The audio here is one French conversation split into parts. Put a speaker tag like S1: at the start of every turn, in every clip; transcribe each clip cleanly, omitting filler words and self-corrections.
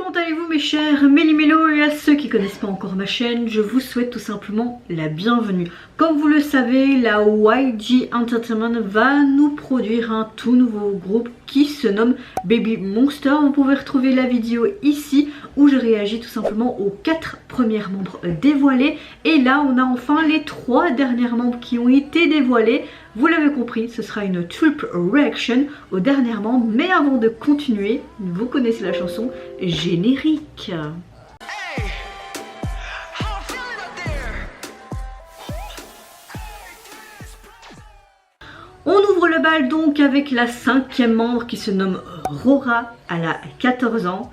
S1: comment allez-vous mes chers Méli-Mélo, et à ceux qui ne connaissent pas encore ma chaîne, je vous souhaite tout simplement la bienvenue. Comme vous le savez, la YG Entertainment va nous produire un tout nouveau groupe qui se nomme Baby Monster. Vous pouvez retrouver la vidéo ici où je réagis tout simplement aux 4 premiers membres dévoilés. Et là on a enfin les 3 derniers membres qui ont été dévoilés. Vous l'avez compris, ce sera une triple reaction aux derniers membres. Mais avant de continuer, vous connaissez la chanson générique. On ouvre le bal donc avec la 5e membre qui se nomme Rora. Elle a 14 ans.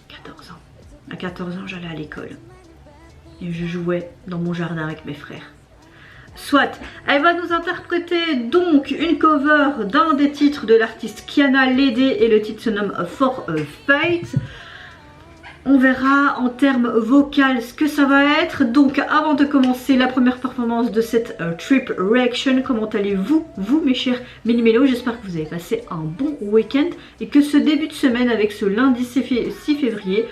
S1: 14 ans. À 14 ans, j'allais à l'école. Et je jouais dans mon jardin avec mes frères. Soit, elle va nous interpréter donc une cover d'un des titres de l'artiste Kiana Ledé et le titre se nomme For a Fate. On verra en termes vocal ce que ça va être. Donc avant de commencer la première performance de cette trip reaction, comment allez-vous, vous mes chers Méli-Mélo? J'espère que vous avez passé un bon week-end et que ce début de semaine avec ce lundi 6 février,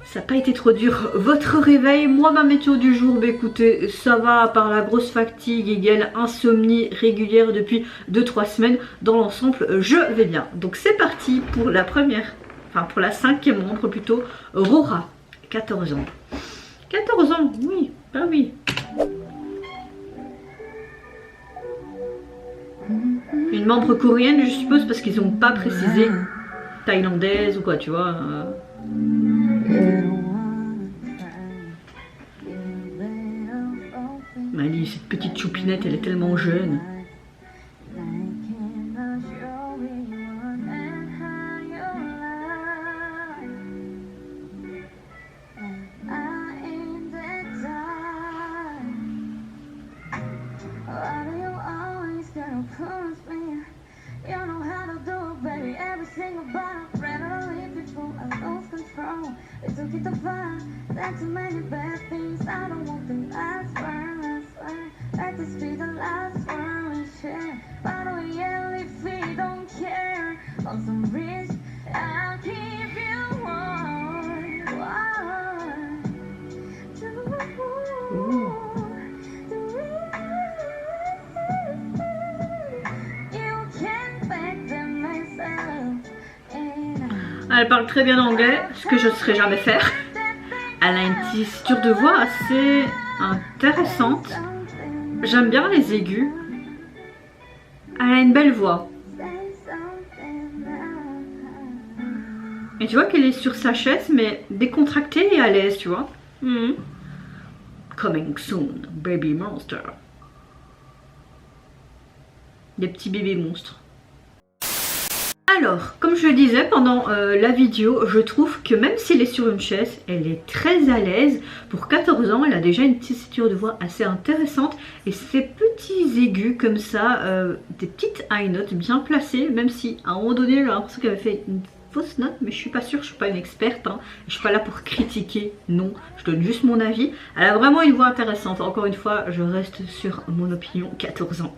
S1: ça n'a pas été trop dur votre réveil. Moi ma météo du jour, bah écoutez, ça va à part la grosse fatigue égale insomnie régulière depuis 2-3 semaines. Dans l'ensemble je vais bien. Donc c'est parti pour la première, enfin pour la 5e membre plutôt, Rora, 14 ans. 14 ans, oui, bah oui. Une membre coréenne je suppose parce qu'ils n'ont pas précisé thaïlandaise ou quoi tu vois. Mali, cette petite choupinette, elle est tellement jeune. Elle parle très bien anglais, ce que je ne saurais jamais faire. Elle a une tessiture de voix assez intéressante. J'aime bien les aigus. Elle a une belle voix. Et tu vois qu'elle est sur sa chaise, mais décontractée et à l'aise, tu vois. Coming soon, Baby Monster. Des petits bébés monstres. Alors, comme je le disais pendant la vidéo, je trouve que même si elle est sur une chaise, elle est très à l'aise. Pour 14 ans, elle a déjà une tessiture de voix assez intéressante. Et ces petits aigus comme ça, des petites high notes bien placées, même si à un moment donné, j'ai l'impression qu'elle avait fait une fausse note, mais je suis pas sûre, je suis pas une experte. Hein, je suis pas là pour critiquer, non, je donne juste mon avis. Elle a vraiment une voix intéressante. Encore une fois, je reste sur mon opinion, 14 ans.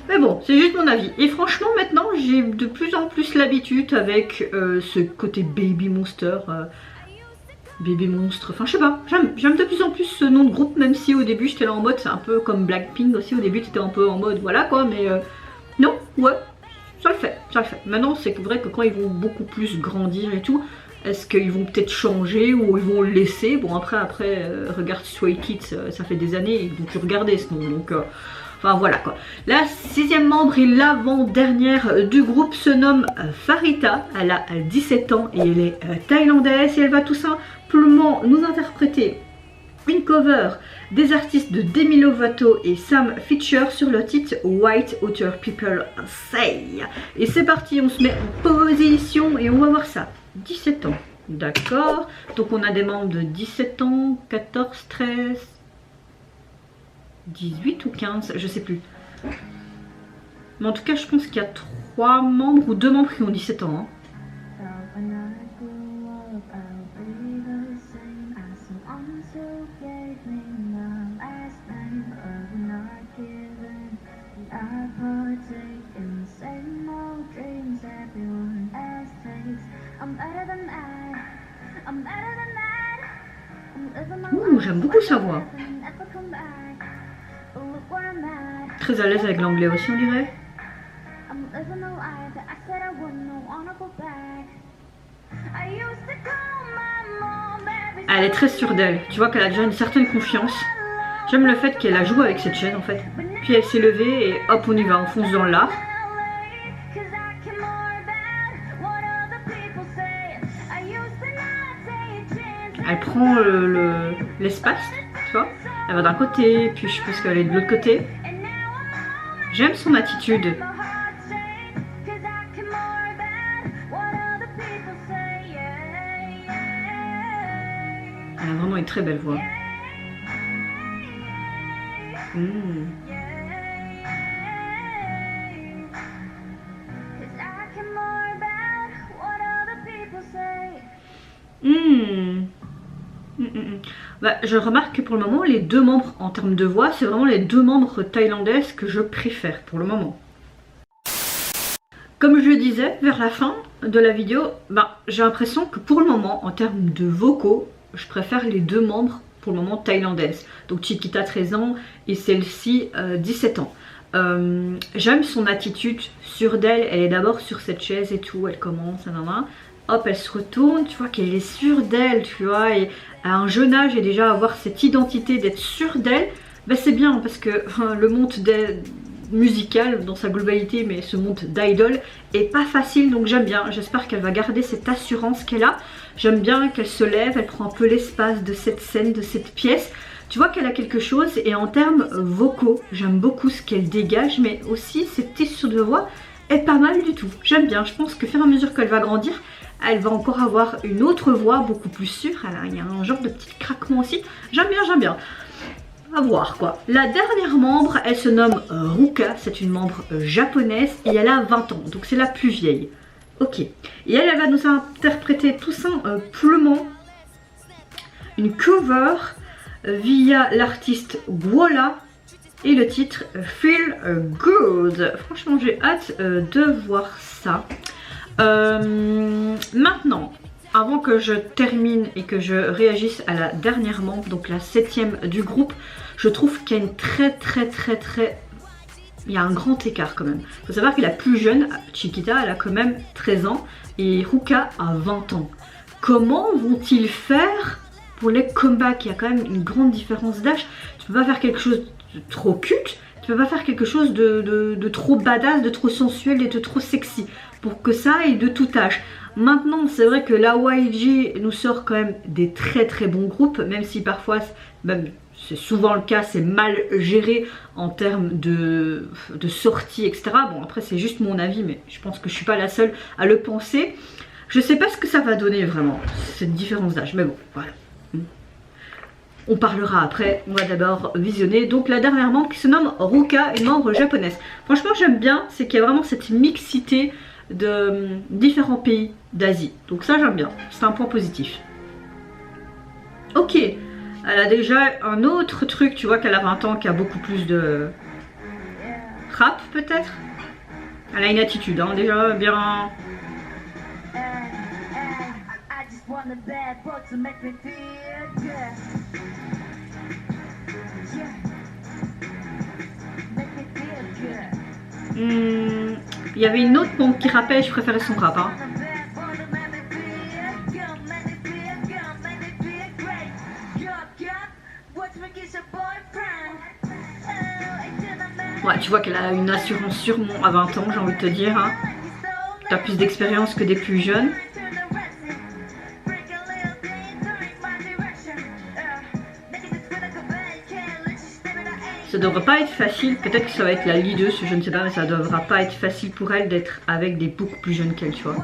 S1: Mais bon, c'est juste mon avis. Et franchement, maintenant, j'ai de plus en plus l'habitude avec ce côté Baby Monster. Bébé monstre. Enfin, je sais pas. J'aime de plus en plus ce nom de groupe, même si au début, j'étais là en mode, c'est un peu comme Blackpink aussi. Au début, c'était un peu en mode, voilà quoi. Mais non, ouais, ça le fait. Ça le fait. Maintenant, c'est vrai que quand ils vont beaucoup plus grandir et tout, est-ce qu'ils vont peut-être changer ou ils vont le laisser? Bon, après regarde Stray Kids, ça fait des années, donc tu regardais ce nom. Donc... enfin voilà quoi. La 6e membre et l'avant-dernière du groupe se nomme Farita. Elle a 17 ans et elle est thaïlandaise. Et elle va tout simplement nous interpréter une cover des artistes de Demi Lovato et Sam Fischer sur le titre White Other People Say. Et c'est parti, on se met en position et on va voir ça. 17 ans, d'accord. Donc on a des membres de 17 ans, 14, 13... 18 ou 15, je sais plus. Mais en tout cas, je pense qu'il y a 3 membres ou 2 membres qui ont 17 ans. Hein. j'aime beaucoup sa voix. Très à l'aise avec l'anglais aussi, on dirait. Elle est très sûre d'elle. Tu vois qu'elle a déjà une certaine confiance. J'aime le fait qu'elle a joué avec cette chaise en fait. Puis elle s'est levée et hop, on y va, on fonce dans l'art. Elle prend l'espace, tu vois. Elle va d'un côté, puis je pense qu'elle est de l'autre côté. J'aime son attitude. Elle a vraiment une très belle voix. Bah, je remarque que pour le moment, les deux membres en termes de voix, c'est vraiment les deux membres thaïlandaises que je préfère pour le moment. Comme je le disais, vers la fin de la vidéo, bah, j'ai l'impression que pour le moment, en termes de vocaux, je préfère les deux membres pour le moment thaïlandaises. Donc Chiquita 13 ans et celle-ci 17 ans. J'aime son attitude sûre d'elle. Elle est d'abord sur cette chaise et tout, elle commence, hop, elle se retourne, tu vois qu'elle est sûre d'elle, tu vois, et à un jeune âge et déjà avoir cette identité d'être sûre d'elle, ben c'est bien parce que le monde musical dans sa globalité, mais ce monde d'idol est pas facile, donc j'aime bien. J'espère qu'elle va garder cette assurance qu'elle a. J'aime bien qu'elle se lève, elle prend un peu l'espace de cette scène, de cette pièce. Tu vois qu'elle a quelque chose, et en termes vocaux, j'aime beaucoup ce qu'elle dégage, mais aussi cette texture de voix est pas mal du tout. J'aime bien, je pense que fur et à mesure qu'elle va grandir, elle va encore avoir une autre voix beaucoup plus sûre. Il y a un genre de petit craquement aussi. J'aime bien, j'aime bien. À voir quoi. La dernière membre, elle se nomme Ruka. C'est une membre japonaise et elle a 20 ans. Donc c'est la plus vieille. Ok. Et elle va nous interpréter tout simplement une cover via l'artiste Gwola. Et le titre Feel Good. Franchement, j'ai hâte de voir ça. Maintenant, avant que je termine et que je réagisse à la dernière membre, donc la 7e du groupe, je trouve qu'il y a une il y a un grand écart quand même. Il faut savoir que la plus jeune, Chiquita, elle a quand même 13 ans et Ruka a 20 ans. Comment vont-ils faire pour les comebacks? Il y a quand même une grande différence d'âge. Tu peux pas faire quelque chose de trop culte, tu peux pas faire quelque chose de trop badass, de trop sensuel et de trop sexy. Pour que ça ait de tout âge. Maintenant, c'est vrai que la YG nous sort quand même des très bons groupes, même si parfois, même c'est souvent le cas, c'est mal géré en termes de sortie, etc. Bon, après, c'est juste mon avis, mais je pense que je suis pas la seule à le penser. Je sais pas ce que ça va donner vraiment, cette différence d'âge, mais bon, voilà. On parlera après, on va d'abord visionner. Donc la dernière membre qui se nomme Ruka, une membre japonaise. Franchement, j'aime bien, c'est qu'il y a vraiment cette mixité de différents pays d'Asie. Donc ça j'aime bien, c'est un point positif. Ok, elle a déjà un autre truc, tu vois qu'elle a 20 ans, qui a beaucoup plus de rap peut-être. Elle a une attitude, hein, déjà bien... Il y avait une autre pompe qui rappelle, je préférais son rap. Hein. Ouais, tu vois qu'elle a une assurance sûrement à 20 ans, j'ai envie de te dire. Hein. Tu as plus d'expérience que des plus jeunes. Ça devrait pas être facile, peut-être que ça va être la leaduse, je ne sais pas, mais ça devra pas être facile pour elle d'être avec des beaucoup plus jeunes qu'elle, tu vois.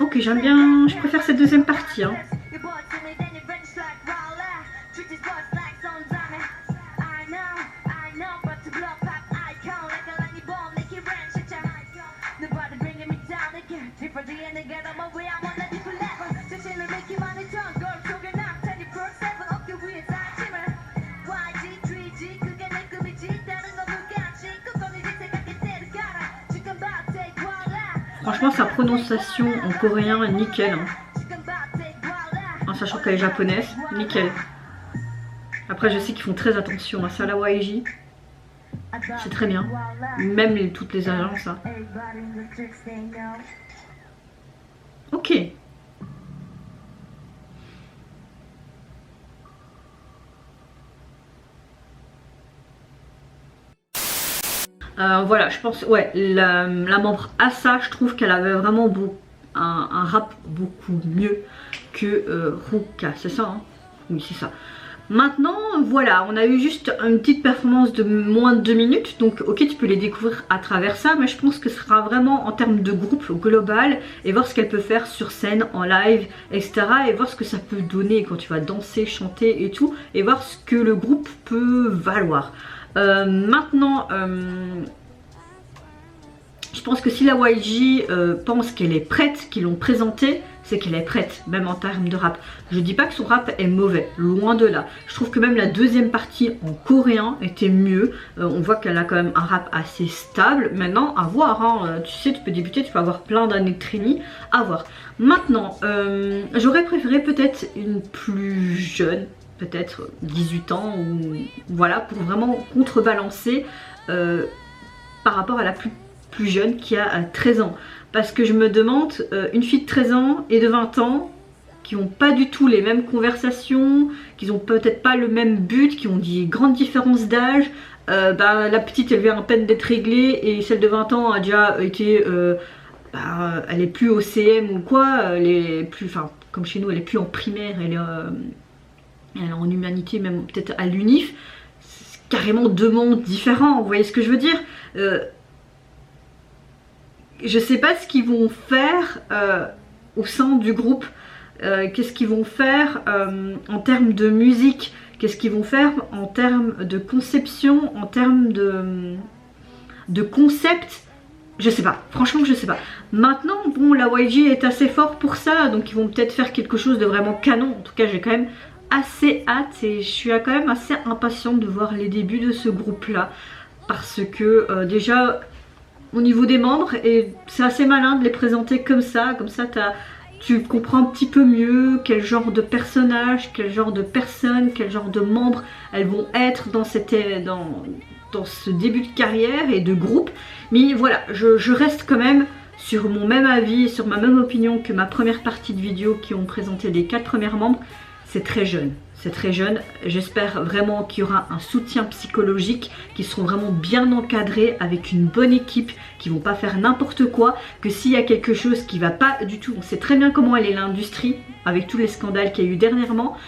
S1: Ok, j'aime bien, je préfère cette deuxième partie. Hein. Franchement, sa prononciation en coréen est nickel. Hein. sachant qu'elle est japonaise, nickel. Après je sais qu'ils font très attention à ça, la YG. C'est très bien. Même toutes les agences. Hein. Ok. Voilà, je pense, ouais, la membre Asa, je trouve qu'elle avait vraiment un rap beaucoup mieux que Ruka, c'est ça hein? Oui, c'est ça. Maintenant, voilà, on a eu juste une petite performance de moins de 2 minutes, donc ok, tu peux les découvrir à travers ça, mais je pense que ce sera vraiment en termes de groupe global, et voir ce qu'elle peut faire sur scène, en live, etc. Et voir ce que ça peut donner quand tu vas danser, chanter et tout, et voir ce que le groupe peut valoir. Maintenant, je pense que si la YG pense qu'elle est prête, qu'ils l'ont présentée, c'est qu'elle est prête, même en termes de rap. Je dis pas que son rap est mauvais, loin de là. Je trouve que même la deuxième partie en coréen était mieux. On voit qu'elle a quand même un rap assez stable. Maintenant, à voir, hein. Tu sais, tu peux débuter, tu peux avoir plein d'années de training, à voir. Maintenant, j'aurais préféré peut-être une plus jeune, peut-être 18 ans, ou voilà, pour vraiment contrebalancer par rapport à la plus jeune qui a 13 ans. Parce que je me demande, une fille de 13 ans et de 20 ans qui n'ont pas du tout les mêmes conversations, qui n'ont peut-être pas le même but, qui ont des grandes différences d'âge, la petite elle vient à peine d'être réglée et celle de 20 ans a déjà été, elle est plus au CM ou quoi, elle est plus, enfin comme chez nous elle est plus en primaire, elle est en humanité, même peut-être à l'UNIF. C'est carrément deux mondes différents, vous voyez ce que je veux dire. Je sais pas ce qu'ils vont faire au sein du groupe, qu'est-ce qu'ils vont faire en termes de musique, qu'est-ce qu'ils vont faire en termes de conception, en termes de concept, je sais pas, franchement je sais pas. Maintenant, bon, la YG est assez fort pour ça, donc ils vont peut-être faire quelque chose de vraiment canon. En tout cas, j'ai quand même assez hâte et je suis quand même assez impatiente de voir les débuts de ce groupe-là, parce que déjà au niveau des membres, et c'est assez malin de les présenter comme ça tu comprends un petit peu mieux quel genre de personnage, quel genre de personnes, quel genre de membres elles vont être dans ce début de carrière et de groupe. Mais voilà, je reste quand même sur mon même avis, sur ma même opinion que ma première partie de vidéo qui ont présenté les 4 premiers membres. C'est très jeune. C'est très jeune, j'espère vraiment qu'il y aura un soutien psychologique, qu'ils seront vraiment bien encadrés avec une bonne équipe, qui vont pas faire n'importe quoi, que s'il y a quelque chose qui va pas du tout, on sait très bien comment elle est l'industrie, avec tous les scandales qu'il y a eu dernièrement,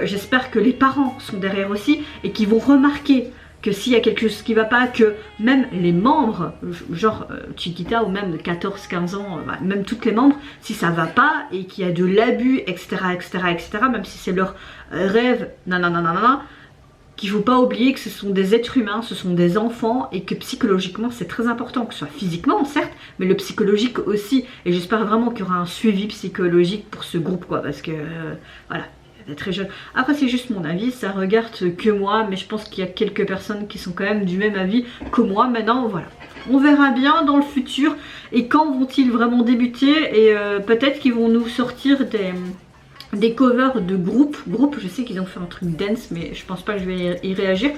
S1: j'espère que les parents sont derrière aussi et qu'ils vont remarquer que s'il y a quelque chose qui va pas, que même les membres, genre Chiquita ou même de 14-15 ans, même toutes les membres, si ça va pas et qu'il y a de l'abus, etc., même si c'est leur rêve, nanana, qu'il faut pas oublier que ce sont des êtres humains, ce sont des enfants et que psychologiquement c'est très important, que ce soit physiquement certes, mais le psychologique aussi. Et j'espère vraiment qu'il y aura un suivi psychologique pour ce groupe, quoi, parce que voilà. Très jeune. Après c'est juste mon avis, ça regarde que moi, mais je pense qu'il y a quelques personnes qui sont quand même du même avis que moi. Maintenant voilà, on verra bien dans le futur et quand vont-ils vraiment débuter, et peut-être qu'ils vont nous sortir des covers de groupe. Je sais qu'ils ont fait un truc dance, mais je pense pas que je vais y réagir,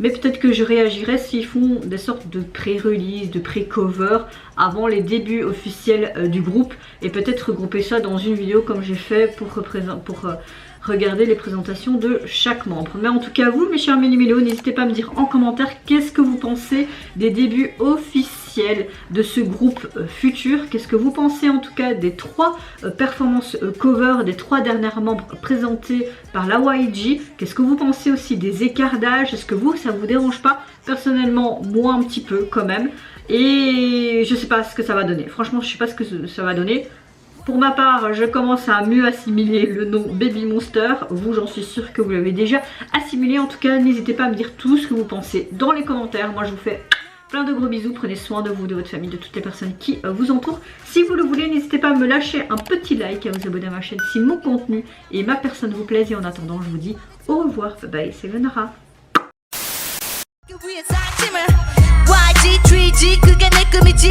S1: mais peut-être que je réagirai s'ils font des sortes de pré-release, de pré-cover avant les débuts officiels du groupe, et peut-être regrouper ça dans une vidéo comme j'ai fait pour regarder les présentations de chaque membre. Mais en tout cas vous mes chers Méli-Mélos, n'hésitez pas à me dire en commentaire qu'est-ce que vous pensez des débuts officiels de ce groupe futur. Qu'est-ce que vous pensez en tout cas des 3 performances cover des 3 dernières membres présentées par la YG. Qu'est-ce que vous pensez aussi des écarts d'âge? Est-ce que ça vous dérange pas? Personnellement moi un petit peu quand même, et je sais pas ce que ça va donner. Franchement je sais pas ce que ça va donner. Pour ma part, je commence à mieux assimiler le nom Baby Monster. Vous, j'en suis sûre que vous l'avez déjà assimilé. En tout cas, n'hésitez pas à me dire tout ce que vous pensez dans les commentaires. Moi, je vous fais plein de gros bisous. Prenez soin de vous, de votre famille, de toutes les personnes qui vous entourent. Si vous le voulez, n'hésitez pas à me lâcher un petit like, à vous abonner à ma chaîne si mon contenu et ma personne vous plaisent. Et en attendant, je vous dis au revoir. Bye bye, c'est Leonora. YG, 3G, 그게 내 꿈이지.